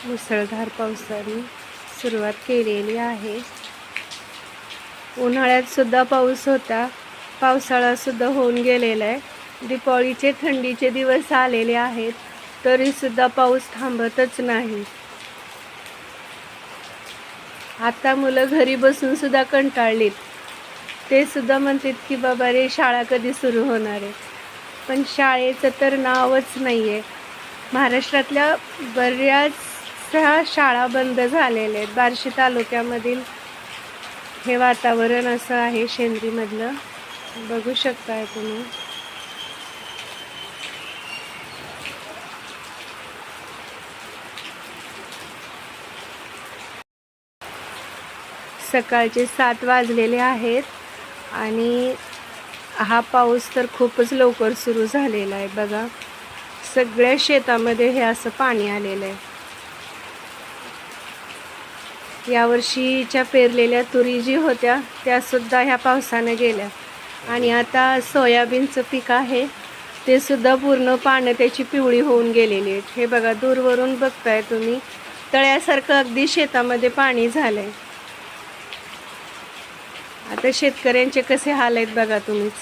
मुसळधार पावसाने सुरुवात केलेली आहे. उन्हाळ्यात सुद्धा पाऊस होता, पावसाळा सुद्धा होऊन गेलेला आहे. दिपावलीचे थंडीचे दिवस आलेले आहेत, तरी सुद्धा पाऊस थांबतच नाही. आता मुलं घरी बसून सुद्धा कंटाळलीत. ते सुद्धा म्हणतात की बाबा रे, शाळा कधी सुरू होणार आहे. पण शाळेचं तर नावच नाही आहे. महाराष्ट्रातल्या बऱ्याचशा शाळा बंद झालेल्या आहेत. बार्शी तालुक्यामधील हे वातावरण असं आहे शेंद्रीमधलं, बघू शकताय तुम्ही. सकाळचे 7 वाजलेले आहेत आणि हा पाऊस तर खूपच लवकर सुरू झालेला आहे. बघा, सगळ्या शेतामध्ये हे असं पाणी आलेलं आहे. यावर्षीच्या पेरलेल्या तुरी जी होत्या त्या सुद्धा ह्या पावसाने गेल्या. आणि आता सोयाबीनचं पीक आहे ते सुद्धा पूर्ण पानं त्याची पिवळी होऊन गेलेली आहेत. हे बघा, दूरवरून बघताय तुम्ही, तळ्यासारखं अगदी शेतामध्ये पाणी झालंय. आता शेतकऱ्यांचे कसे हाल आहेत बघा तुम्हीच.